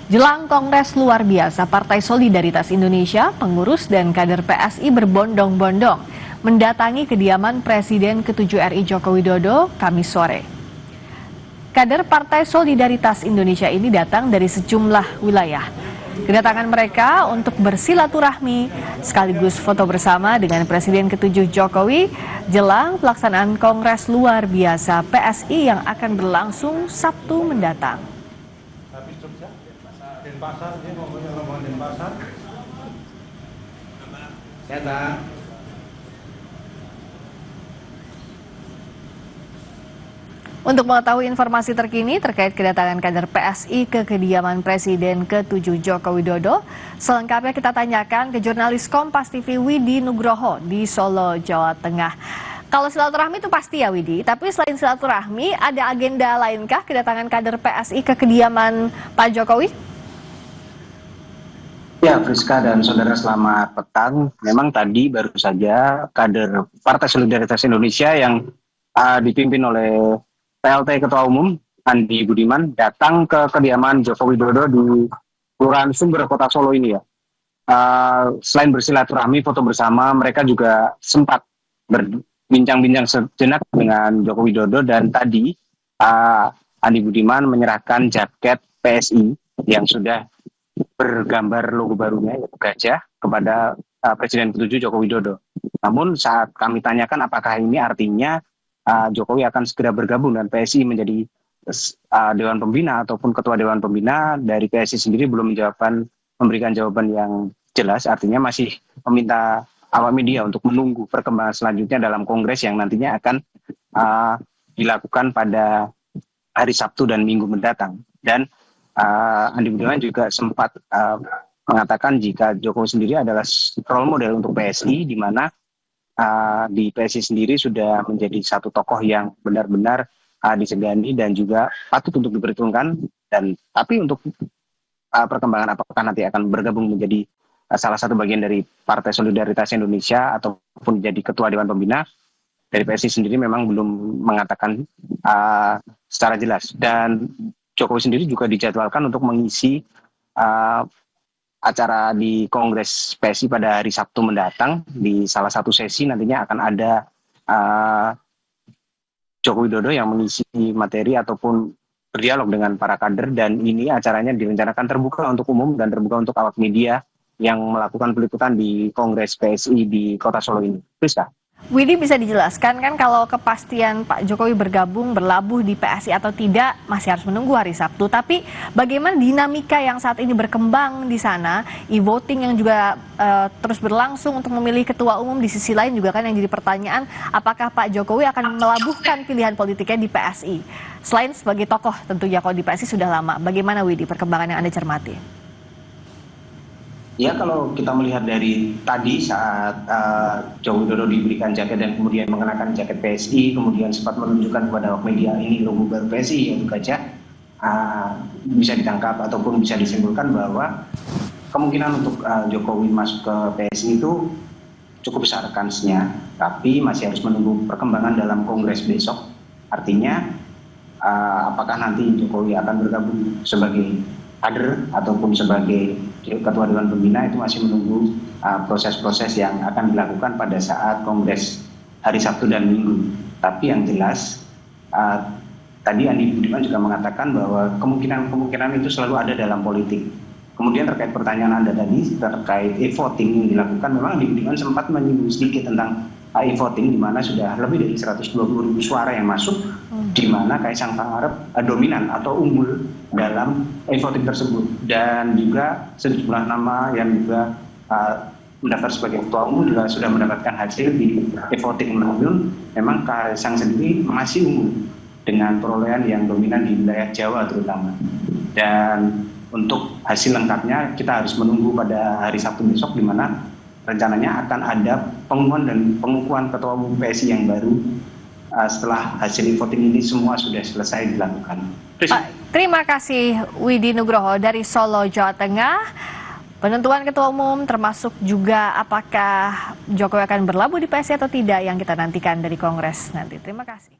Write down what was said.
Jelang Kongres luar biasa Partai Solidaritas Indonesia, pengurus dan kader PSI berbondong-bondong mendatangi kediaman Presiden ke-7 RI Joko Widodo Kamis sore. Kader Partai Solidaritas Indonesia ini datang dari sejumlah wilayah. Kedatangan mereka untuk bersilaturahmi sekaligus foto bersama dengan Presiden ke-7 Jokowi jelang pelaksanaan Kongres luar biasa PSI yang akan berlangsung Sabtu mendatang. Denpasar, dia ngomongnya rombongan Denpasar. Untuk mengetahui informasi terkini terkait kedatangan kader PSI ke kediaman Presiden ke-7 Joko Widodo, selengkapnya kita tanyakan ke jurnalis Kompas TV Widi Nugroho di Solo, Jawa Tengah. Kalau silaturahmi itu pasti ya Widi, tapi selain silaturahmi ada agenda lainkah kedatangan kader PSI ke kediaman Pak Jokowi? Ya, Friska dan saudara, selamat petang. Memang tadi baru saja kader Partai Solidaritas Indonesia yang dipimpin oleh PLT Ketua Umum Andi Budiman datang ke kediaman Joko Widodo di Kelurahan Sumber, Kota Solo ini ya. Selain bersilaturahmi, foto bersama, mereka juga sempat berbincang-bincang sejenak dengan Joko Widodo dan tadi Andi Budiman menyerahkan jaket PSI yang sudah bergambar logo barunya yaitu gajah kepada Presiden ke-7 Joko Widodo. Namun saat kami tanyakan apakah ini artinya Jokowi akan segera bergabung dan PSI menjadi Dewan Pembina ataupun Ketua Dewan Pembina, dari PSI sendiri belum memberikan jawaban yang jelas. Artinya masih meminta awak media untuk menunggu perkembangan selanjutnya dalam kongres yang nantinya akan dilakukan pada hari Sabtu dan Minggu mendatang. Dan Andi Budiman juga sempat mengatakan jika Jokowi sendiri adalah role model untuk PSI, di mana di PSI sendiri sudah menjadi satu tokoh yang benar-benar disegani dan juga patut untuk diperhitungkan. Dan tapi untuk perkembangan apakah nanti akan bergabung menjadi salah satu bagian dari Partai Solidaritas Indonesia ataupun jadi Ketua Dewan Pembina, dari PSI sendiri memang belum mengatakan secara jelas. Dan Jokowi sendiri juga dijadwalkan untuk mengisi acara di Kongres PSI pada hari Sabtu mendatang. Di salah satu sesi nantinya akan ada Joko Widodo yang mengisi materi ataupun berdialog dengan para kader, dan ini acaranya direncanakan terbuka untuk umum dan terbuka untuk awak media yang melakukan peliputan di Kongres PSI di Kota Solo ini. Priska. Widi, bisa dijelaskan kan kalau kepastian Pak Jokowi bergabung berlabuh di PSI atau tidak masih harus menunggu hari Sabtu, tapi bagaimana dinamika yang saat ini berkembang di sana, e-voting yang juga terus berlangsung untuk memilih ketua umum, di sisi lain juga kan yang jadi pertanyaan apakah Pak Jokowi akan melabuhkan pilihan politiknya di PSI selain sebagai tokoh tentunya. Kalau di PSI sudah lama, bagaimana Widi perkembangan yang Anda cermati? Ya, kalau kita melihat dari tadi saat Joko Widodo diberikan jaket dan kemudian mengenakan jaket PSI, kemudian sempat menunjukkan kepada awak media ini logo baru PSI yaitu gajah, bisa ditangkap ataupun bisa disimpulkan bahwa kemungkinan untuk Jokowi masuk ke PSI itu cukup besar kansnya, tapi masih harus menunggu perkembangan dalam Kongres besok. Artinya apakah nanti Jokowi akan bergabung sebagai kader ataupun sebagai Ketua Dewan Pembina, itu masih menunggu proses-proses yang akan dilakukan pada saat Kongres hari Sabtu dan Minggu. Tapi yang jelas tadi Andi Budiman juga mengatakan bahwa kemungkinan itu selalu ada dalam politik. Kemudian terkait pertanyaan Anda tadi terkait e-voting yang dilakukan, memang Andi Budiman sempat menyinggung sedikit tentang e-voting, di mana sudah lebih dari 120.000 suara yang masuk, di mana Kaisang Pangarep dominan atau unggul dalam e-voting tersebut, dan juga sejumlah nama yang juga mendaftar sebagai ketua umum juga sudah mendapatkan hasil di e-voting. Namun memang Kaisang sendiri masih unggul dengan perolehan yang dominan di wilayah Jawa terutama. Dan untuk hasil lengkapnya kita harus menunggu pada hari Sabtu besok, di mana rencananya akan ada pengumuman dan pengukuhan ketua umum PSI yang baru setelah hasil voting ini semua sudah selesai dilakukan. Terima kasih Widi Nugroho dari Solo, Jawa Tengah. Penentuan ketua umum termasuk juga apakah Jokowi akan berlabuh di PSI atau tidak yang kita nantikan dari Kongres nanti. Terima kasih.